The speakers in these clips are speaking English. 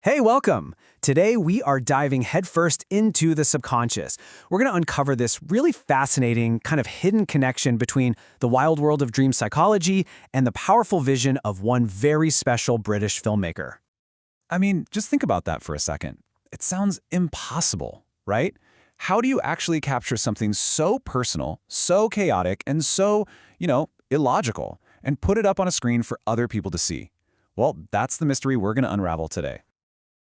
Hey, welcome! Today we are diving headfirst into the subconscious. We're going to uncover this really fascinating, kind of hidden connection between the wild world of dream psychology and the powerful vision of one very special British filmmaker. I mean, just think about that for a second. It sounds impossible, right? How do you actually capture something so personal, so chaotic, and so, illogical, and put it up on a screen for other people to see? Well, that's the mystery we're going to unravel today.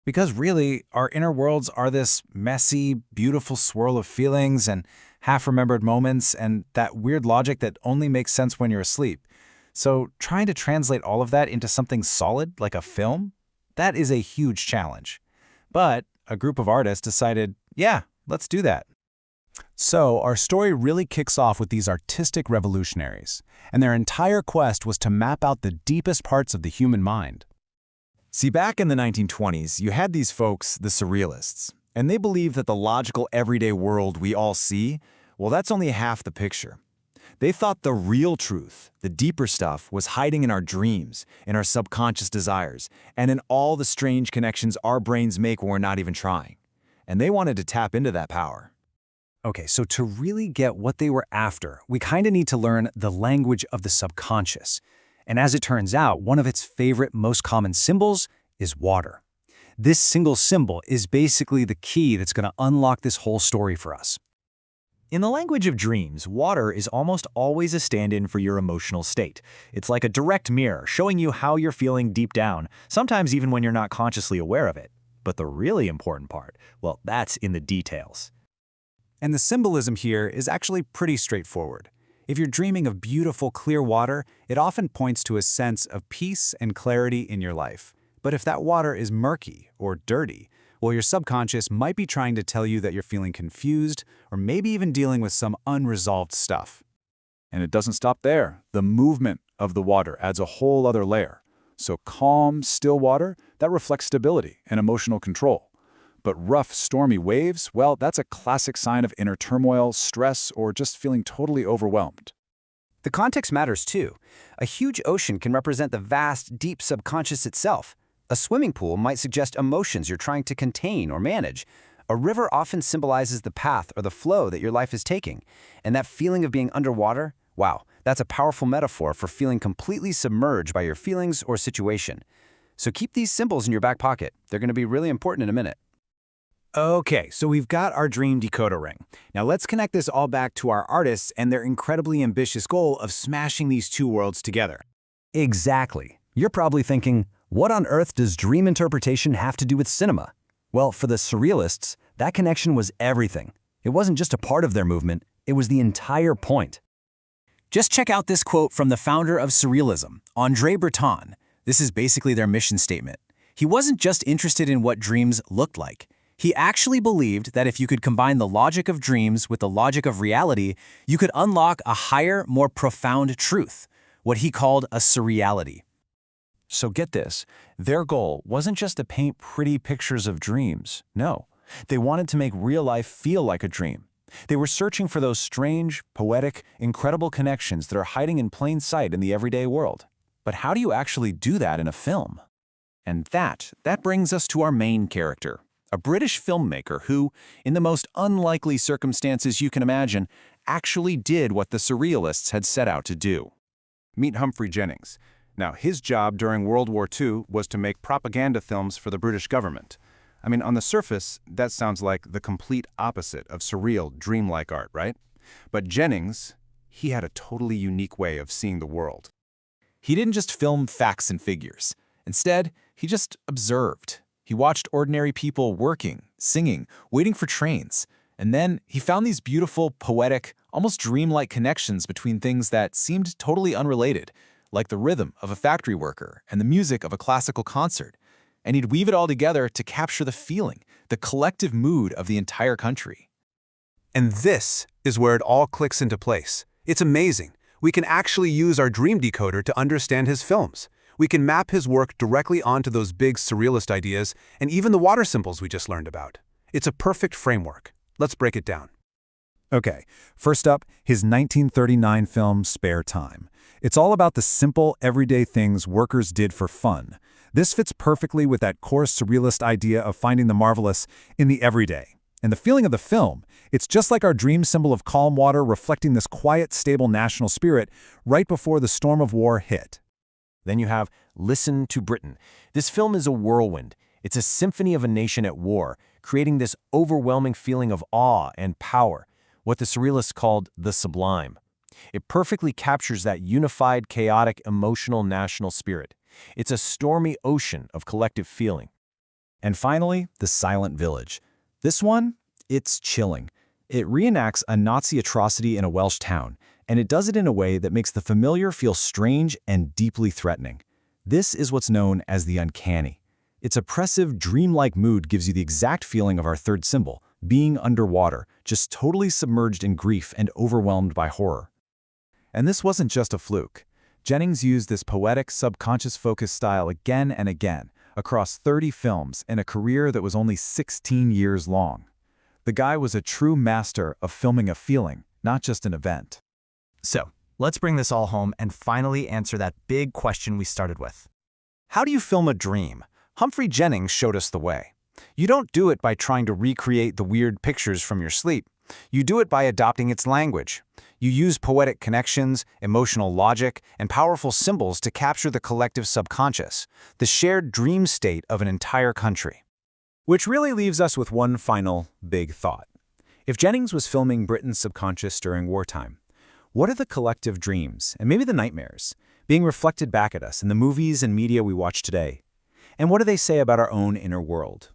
Because really, our inner worlds are this messy, beautiful swirl of feelings and half-remembered moments and that weird logic that only makes sense when you're asleep. So trying to translate all of that into something solid, like a film, that is a huge challenge. But a group of artists decided, yeah, let's do that. So our story really kicks off with these artistic revolutionaries, and their entire quest was to map out the deepest parts of the human mind. See, back in the 1920s, you had these folks, the Surrealists, and they believed that the logical everyday world we all see, well, that's only half the picture. They thought the real truth, the deeper stuff, was hiding in our dreams, in our subconscious desires, and in all the strange connections our brains make when we're not even trying. And they wanted to tap into that power. Okay, so to really get what they were after, we kind of need to learn the language of the subconscious. And as it turns out, one of its favorite, most common symbols is water. This single symbol is basically the key that's going to unlock this whole story for us. In the language of dreams, water is almost always a stand-in for your emotional state. It's like a direct mirror, showing you how you're feeling deep down, sometimes even when you're not consciously aware of it. But the really important part, well, that's in the details. And the symbolism here is actually pretty straightforward. If you're dreaming of beautiful, clear water, it often points to a sense of peace and clarity in your life. But if that water is murky or dirty, well, your subconscious might be trying to tell you that you're feeling confused or maybe even dealing with some unresolved stuff. And it doesn't stop there. The movement of the water adds a whole other layer. So calm, still water, that reflects stability and emotional control. But rough, stormy waves, well, that's a classic sign of inner turmoil, stress, or just feeling totally overwhelmed. The context matters too. A huge ocean can represent the vast, deep subconscious itself. A swimming pool might suggest emotions you're trying to contain or manage. A river often symbolizes the path or the flow that your life is taking. And that feeling of being underwater, wow, that's a powerful metaphor for feeling completely submerged by your feelings or situation. So keep these symbols in your back pocket. They're going to be really important in a minute. Okay, so we've got our dream decoder ring. Now let's connect this all back to our artists and their incredibly ambitious goal of smashing these two worlds together. Exactly. You're probably thinking, what on earth does dream interpretation have to do with cinema? Well, for the Surrealists, that connection was everything. It wasn't just a part of their movement, it was the entire point. Just check out this quote from the founder of Surrealism, André Breton. This is basically their mission statement. He wasn't just interested in what dreams looked like. He actually believed that if you could combine the logic of dreams with the logic of reality, you could unlock a higher, more profound truth, what he called a surreality. So get this, their goal wasn't just to paint pretty pictures of dreams. No, they wanted to make real life feel like a dream. They were searching for those strange, poetic, incredible connections that are hiding in plain sight in the everyday world. But how do you actually do that in a film? And that brings us to our main character, a British filmmaker who, in the most unlikely circumstances you can imagine, actually did what the Surrealists had set out to do. Meet Humphrey Jennings. Now, his job during World War II was to make propaganda films for the British government. I mean, on the surface, that sounds like the complete opposite of surreal, dreamlike art, right? But Jennings, he had a totally unique way of seeing the world. He didn't just film facts and figures. Instead, he just observed. He watched ordinary people working, singing, waiting for trains. And then he found these beautiful, poetic, almost dreamlike connections between things that seemed totally unrelated, like the rhythm of a factory worker and the music of a classical concert. And he'd weave it all together to capture the feeling, the collective mood of the entire country. And this is where it all clicks into place. It's amazing. We can actually use our dream decoder to understand his films. We can map his work directly onto those big surrealist ideas and even the water symbols we just learned about. It's a perfect framework. Let's break it down. Okay, first up, his 1939 film Spare Time. It's all about the simple, everyday things workers did for fun. This fits perfectly with that core surrealist idea of finding the marvelous in the everyday. And the feeling of the film, it's just like our dream symbol of calm water reflecting this quiet, stable national spirit right before the storm of war hit. Then you have Listen to Britain. This film is a whirlwind. It's a symphony of a nation at war, creating this overwhelming feeling of awe and power, what the Surrealists called the sublime. It perfectly captures that unified, chaotic, emotional national spirit. It's a stormy ocean of collective feeling. And finally, The Silent Village. This one, it's chilling. It reenacts a Nazi atrocity in a Welsh town, and it does it in a way that makes the familiar feel strange and deeply threatening. This is what's known as the uncanny. Its oppressive, dreamlike mood gives you the exact feeling of our third symbol, being underwater, just totally submerged in grief and overwhelmed by horror. And this wasn't just a fluke. Jennings used this poetic, subconscious-focused style again and again, across 30 films in a career that was only 16 years long. The guy was a true master of filming a feeling, not just an event. So, let's bring this all home and finally answer that big question we started with. How do you film a dream? Humphrey Jennings showed us the way. You don't do it by trying to recreate the weird pictures from your sleep. You do it by adopting its language. You use poetic connections, emotional logic, and powerful symbols to capture the collective subconscious, the shared dream state of an entire country. Which really leaves us with one final, big thought. If Jennings was filming Britain's subconscious during wartime, what are the collective dreams, and maybe the nightmares, being reflected back at us in the movies and media we watch today? And what do they say about our own inner world?